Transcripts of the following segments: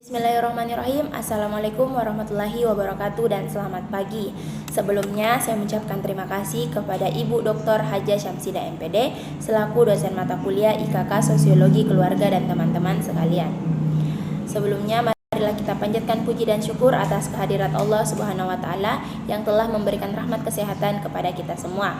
Bismillahirrahmanirrahim. Assalamualaikum warahmatullahi wabarakatuh dan selamat pagi. Sebelumnya saya mengucapkan terima kasih kepada Ibu Dr. Haja Syamsida MPD selaku dosen mata kuliah IKK Sosiologi Keluarga dan teman-teman sekalian. Sebelumnya marilah kita panjatkan puji dan syukur atas kehadirat Allah Subhanahu wa taala yang telah memberikan rahmat kesehatan kepada kita semua.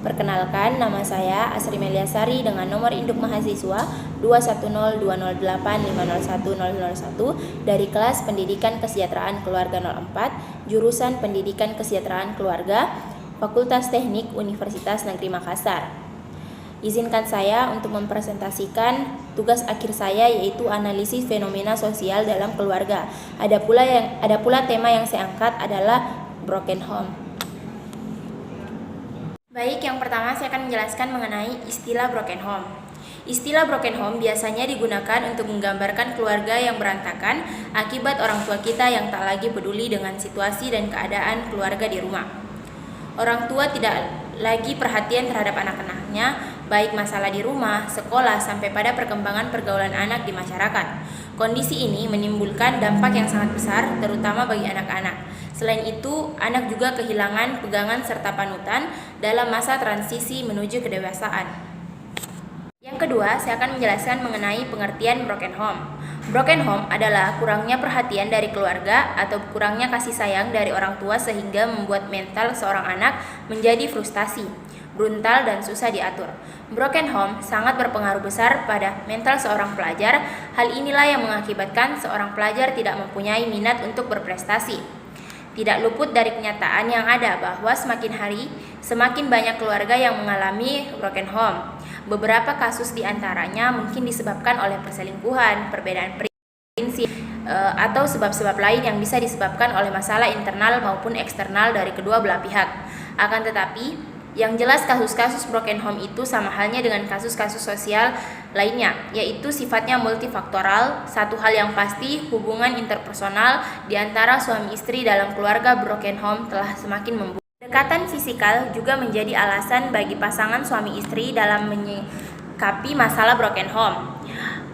Perkenalkan, nama saya Asri Meliasari dengan nomor induk mahasiswa 21020850101 dari kelas Pendidikan Kesejahteraan Keluarga 04, jurusan Pendidikan Kesejahteraan Keluarga, Fakultas Teknik Universitas Negeri Makassar. Izinkan saya untuk mempresentasikan tugas akhir saya, yaitu analisis fenomena sosial dalam keluarga. Ada pula tema yang saya angkat adalah broken home. Baik, yang pertama saya akan menjelaskan mengenai istilah broken home. Istilah broken home biasanya digunakan untuk menggambarkan keluarga yang berantakan akibat orang tua kita yang tak lagi peduli dengan situasi dan keadaan keluarga di rumah. Orang tua tidak lagi perhatian terhadap anak-anaknya, baik masalah di rumah, sekolah, sampai pada perkembangan pergaulan anak di masyarakat. Kondisi ini menimbulkan dampak yang sangat besar, terutama bagi anak-anak. Selain itu, anak juga kehilangan pegangan serta panutan dalam masa transisi menuju kedewasaan. Yang kedua, saya akan menjelaskan mengenai pengertian broken home. Broken home adalah kurangnya perhatian dari keluarga atau kurangnya kasih sayang dari orang tua sehingga membuat mental seorang anak menjadi frustasi, bruntal, dan susah diatur. Broken home sangat berpengaruh besar pada mental seorang pelajar. Hal inilah yang mengakibatkan seorang pelajar tidak mempunyai minat untuk berprestasi. Tidak luput dari kenyataan yang ada bahwa semakin hari, semakin banyak keluarga yang mengalami broken home. Beberapa kasus diantaranya mungkin disebabkan oleh perselingkuhan, perbedaan prinsip, atau sebab-sebab lain yang bisa disebabkan oleh masalah internal maupun eksternal dari kedua belah pihak. Akan tetapi, yang jelas kasus-kasus broken home itu sama halnya dengan kasus-kasus sosial lainnya, yaitu sifatnya multifaktoral. Satu hal yang pasti, hubungan interpersonal di antara suami istri dalam keluarga broken home telah semakin memburuk. Kedekatan fisikal juga menjadi alasan bagi pasangan suami istri dalam menyikapi masalah broken home.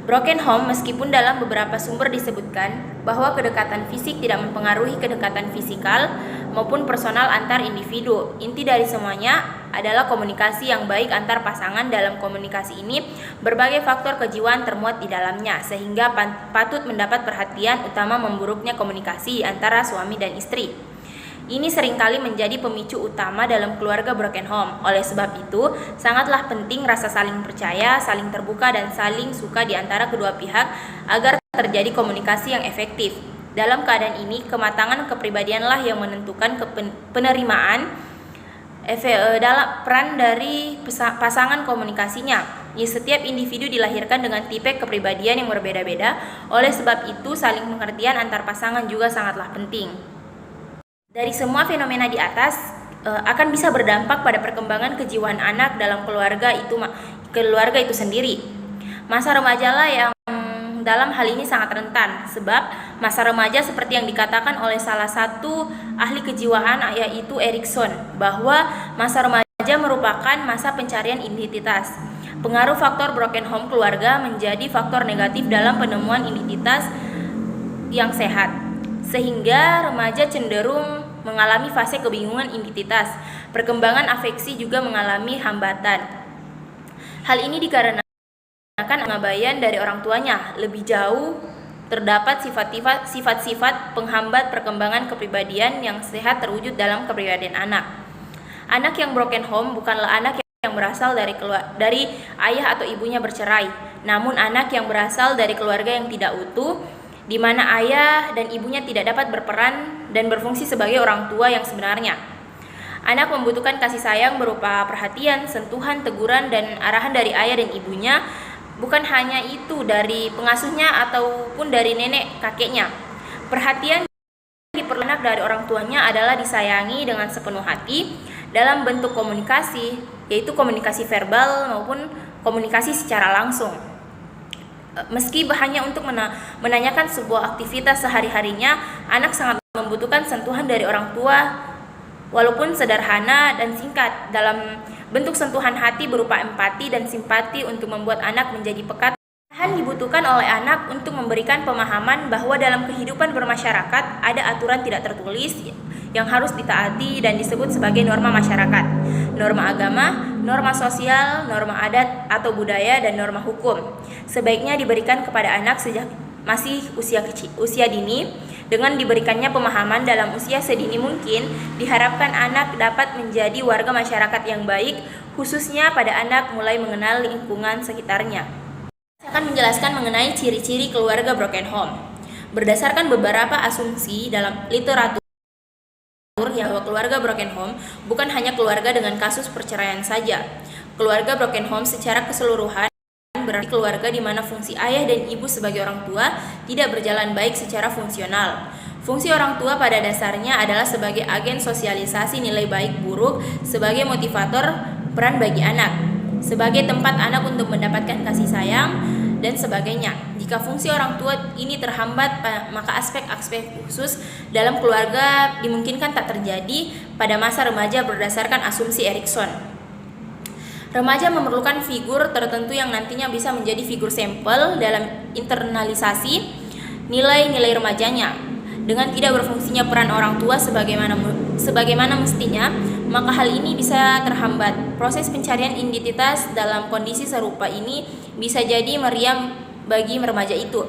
Broken home, meskipun dalam beberapa sumber disebutkan bahwa kedekatan fisik tidak mempengaruhi kedekatan fisikal maupun personal antar individu, inti dari semuanya adalah komunikasi yang baik antar pasangan. Dalam komunikasi ini, berbagai faktor kejiwaan termuat di dalamnya, sehingga patut mendapat perhatian utama memburuknya komunikasi antara suami dan istri. Ini seringkali menjadi pemicu utama dalam keluarga broken home. Oleh sebab itu, sangatlah penting rasa saling percaya, saling terbuka, dan saling suka di antara kedua pihak agar terjadi komunikasi yang efektif. Dalam keadaan ini, kematangan kepribadianlah yang menentukan penerimaan dalam peran dari pasangan komunikasinya. Setiap individu dilahirkan dengan tipe kepribadian yang berbeda-beda. Oleh sebab itu, saling pengertian antar pasangan juga sangatlah penting. Dari semua fenomena di atas akan bisa berdampak pada perkembangan kejiwaan anak dalam keluarga itu sendiri. Masa remaja lah yang dalam hal ini sangat rentan, sebab masa remaja seperti yang dikatakan oleh salah satu ahli kejiwaan, yaitu Erikson, bahwa masa remaja merupakan masa pencarian identitas. Pengaruh faktor broken home keluarga menjadi faktor negatif dalam penemuan identitas yang sehat, sehingga remaja cenderung mengalami fase kebingungan identitas. Perkembangan afeksi juga mengalami hambatan. Hal ini dikarenakan pengabaian dari orang tuanya. Lebih jauh, terdapat sifat-sifat penghambat perkembangan kepribadian yang sehat terwujud dalam kepribadian anak. Anak yang broken home bukanlah anak yang berasal dari ayah atau ibunya bercerai, namun anak yang berasal dari keluarga yang tidak utuh, di mana ayah dan ibunya tidak dapat berperan dan berfungsi sebagai orang tua yang sebenarnya. Anak membutuhkan kasih sayang berupa perhatian, sentuhan, teguran, dan arahan dari ayah dan ibunya, bukan hanya itu dari pengasuhnya ataupun dari nenek kakeknya. Perhatian diperlukan anak dari orang tuanya adalah disayangi dengan sepenuh hati dalam bentuk komunikasi, yaitu komunikasi verbal maupun komunikasi secara langsung. Meski hanya untuk menanyakan sebuah aktivitas sehari-harinya, anak sangat membutuhkan sentuhan dari orang tua, walaupun sederhana dan singkat, dalam bentuk sentuhan hati berupa empati dan simpati untuk membuat anak menjadi pekat. Dibutuhkan oleh anak untuk memberikan pemahaman bahwa dalam kehidupan bermasyarakat ada aturan tidak tertulis yang harus ditaati dan disebut sebagai norma masyarakat, norma agama, norma sosial, norma adat atau budaya, dan norma hukum. Sebaiknya diberikan kepada anak sejak masih usia dini. Dengan diberikannya pemahaman dalam usia sedini mungkin, diharapkan anak dapat menjadi warga masyarakat yang baik, khususnya pada anak mulai mengenal lingkungan sekitarnya. Saya akan menjelaskan mengenai ciri-ciri keluarga broken home. Berdasarkan beberapa asumsi dalam literatur bahwa keluarga broken home bukan hanya keluarga dengan kasus perceraian saja. Keluarga broken home secara keseluruhan berarti keluarga di mana fungsi ayah dan ibu sebagai orang tua tidak berjalan baik secara fungsional. Fungsi orang tua pada dasarnya adalah sebagai agen sosialisasi nilai baik buruk, sebagai motivator peran bagi anak, sebagai tempat anak untuk mendapatkan kasih sayang, dan sebagainya. Jika fungsi orang tua ini terhambat, maka aspek-aspek khusus dalam keluarga dimungkinkan tak terjadi pada masa remaja berdasarkan asumsi Erikson. Remaja memerlukan figur tertentu yang nantinya bisa menjadi figur sampel dalam internalisasi nilai-nilai remajanya. Dengan tidak berfungsinya peran orang tua sebagaimana mestinya, maka hal ini bisa terhambat. Proses pencarian identitas dalam kondisi serupa ini bisa jadi meriam bagi remaja itu.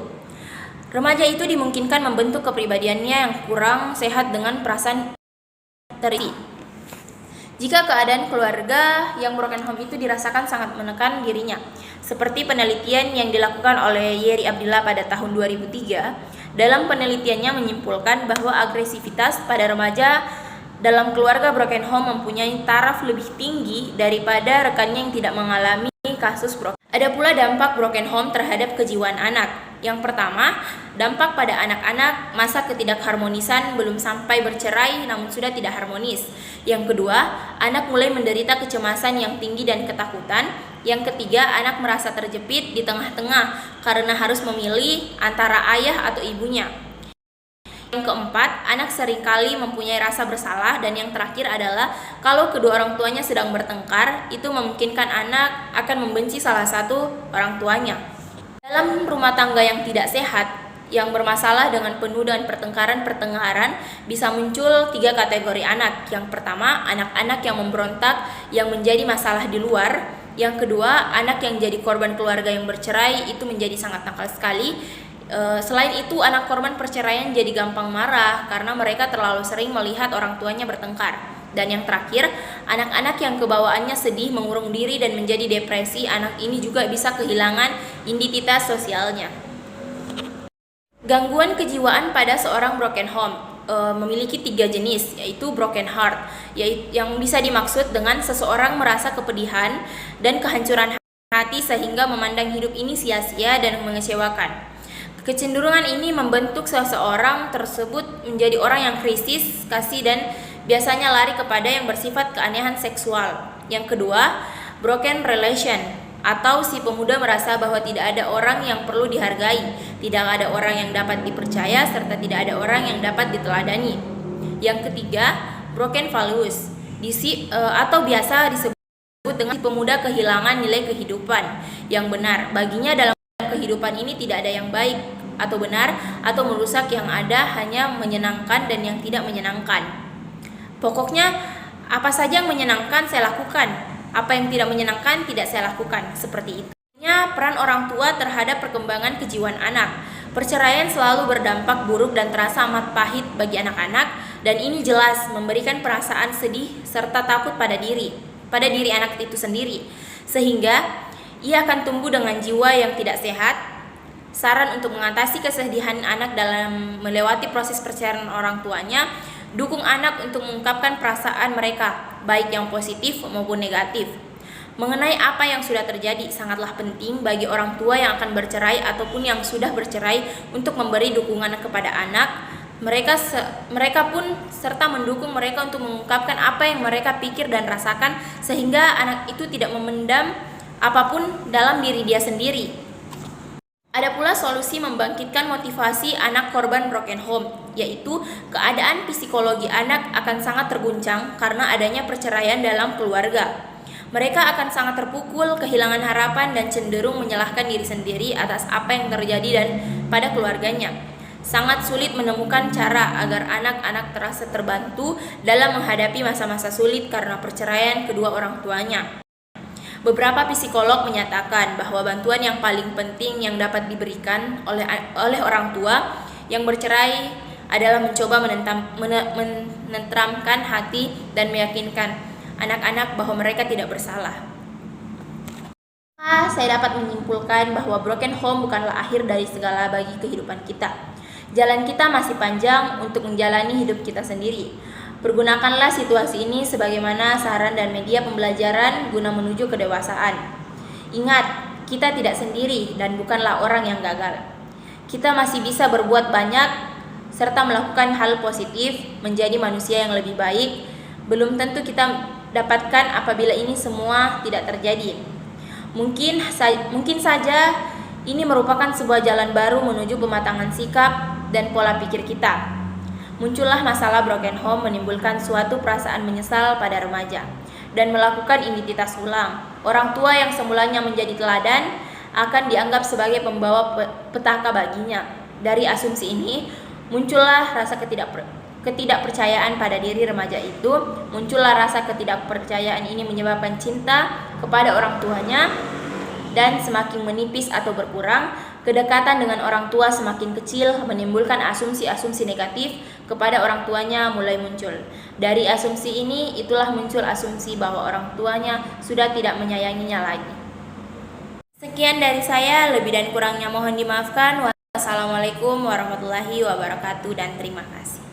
Remaja itu dimungkinkan membentuk kepribadiannya yang kurang sehat dengan perasaan terisi. Jika keadaan keluarga yang broken home itu dirasakan sangat menekan dirinya, seperti penelitian yang dilakukan oleh Yeri Abdillah pada tahun 2003, dalam penelitiannya menyimpulkan bahwa agresivitas pada remaja dalam keluarga broken home mempunyai taraf lebih tinggi daripada rekannya yang tidak mengalami kasus broken. Ada pula dampak broken home terhadap kejiwaan anak. Yang pertama, dampak pada anak-anak, masa ketidakharmonisan belum sampai bercerai namun sudah tidak harmonis. Yang kedua, anak mulai menderita kecemasan yang tinggi dan ketakutan. Yang ketiga, anak merasa terjepit di tengah-tengah karena harus memilih antara ayah atau ibunya. Yang keempat, anak seringkali mempunyai rasa bersalah. Dan yang terakhir adalah kalau kedua orang tuanya sedang bertengkar, itu memungkinkan anak akan membenci salah satu orang tuanya. Dalam rumah tangga yang tidak sehat, yang bermasalah dengan penuh dengan pertengkaran, bisa muncul 3 kategori anak. Yang pertama, anak-anak yang memberontak yang menjadi masalah di luar. Yang kedua, anak yang jadi korban keluarga yang bercerai, itu menjadi sangat nakal sekali. Selain itu, anak korban perceraian jadi gampang marah karena mereka terlalu sering melihat orang tuanya bertengkar. Dan yang terakhir, anak-anak yang kebawaannya sedih, mengurung diri, dan menjadi depresi. Anak ini juga bisa kehilangan identitas sosialnya. Gangguan kejiwaan pada seorang broken home memiliki 3 jenis, yaitu broken heart, yang bisa dimaksud dengan seseorang merasa kepedihan dan kehancuran hati sehingga memandang hidup ini sia-sia dan mengecewakan. Kecenderungan ini membentuk seseorang tersebut menjadi orang yang krisis kasih dan biasanya lari kepada yang bersifat keanehan seksual. Yang kedua, broken relation, atau si pemuda merasa bahwa tidak ada orang yang perlu dihargai, tidak ada orang yang dapat dipercaya, serta tidak ada orang yang dapat diteladani. Yang ketiga, broken values, atau biasa disebut dengan si pemuda kehilangan nilai kehidupan yang benar. Baginya dalam kehidupan ini tidak ada yang baik atau benar atau merusak, yang ada hanya menyenangkan dan yang tidak menyenangkan. Pokoknya apa saja yang menyenangkan saya lakukan, apa yang tidak menyenangkan tidak saya lakukan, seperti itu. Peran orang tua terhadap perkembangan kejiwaan anak. Perceraian selalu berdampak buruk dan terasa amat pahit bagi anak-anak, dan ini jelas memberikan perasaan sedih serta takut pada diri anak itu sendiri, sehingga ia akan tumbuh dengan jiwa yang tidak sehat. Saran untuk mengatasi kesedihan anak dalam melewati proses perceraian orang tuanya, dukung anak untuk mengungkapkan perasaan mereka, baik yang positif maupun negatif. Mengenai apa yang sudah terjadi, sangatlah penting bagi orang tua yang akan bercerai ataupun yang sudah bercerai untuk memberi dukungan kepada anak. Mereka pun serta mendukung mereka untuk mengungkapkan apa yang mereka pikir dan rasakan, sehingga anak itu tidak memendam apapun dalam diri dia sendiri. Ada pula solusi membangkitkan motivasi anak korban broken home, yaitu keadaan psikologi anak akan sangat terguncang karena adanya perceraian dalam keluarga. Mereka akan sangat terpukul, kehilangan harapan, dan cenderung menyalahkan diri sendiri atas apa yang terjadi dan pada keluarganya. Sangat sulit menemukan cara agar anak-anak terasa terbantu dalam menghadapi masa-masa sulit karena perceraian kedua orang tuanya. Beberapa psikolog menyatakan bahwa bantuan yang paling penting yang dapat diberikan oleh orang tua yang bercerai adalah mencoba menenteramkan hati dan meyakinkan anak-anak bahwa mereka tidak bersalah. Saya dapat menyimpulkan bahwa broken home bukanlah akhir dari segala bagi kehidupan kita. Jalan kita masih panjang untuk menjalani hidup kita sendiri. Pergunakanlah situasi ini sebagaimana saran dan media pembelajaran guna menuju kedewasaan. Ingat, kita tidak sendiri dan bukanlah orang yang gagal. Kita masih bisa berbuat banyak serta melakukan hal positif, menjadi manusia yang lebih baik. Belum tentu kita dapatkan apabila ini semua tidak terjadi. Mungkin saja ini merupakan sebuah jalan baru menuju pematangan sikap dan pola pikir kita. Muncullah masalah broken home menimbulkan suatu perasaan menyesal pada remaja dan melakukan identitas ulang. Orang tua yang semulanya menjadi teladan akan dianggap sebagai pembawa petaka baginya. Dari asumsi ini muncullah rasa ketidakpercayaan pada diri remaja itu. Muncullah rasa ketidakpercayaan ini menyebabkan cinta kepada orang tuanya dan semakin menipis atau berkurang. Kedekatan dengan orang tua semakin kecil, menimbulkan asumsi-asumsi negatif kepada orang tuanya mulai muncul. Dari asumsi ini itulah muncul asumsi bahwa orang tuanya sudah tidak menyayanginya lagi. Sekian dari saya, lebih dan kurangnya mohon dimaafkan. Wassalamualaikum warahmatullahi wabarakatuh dan terima kasih.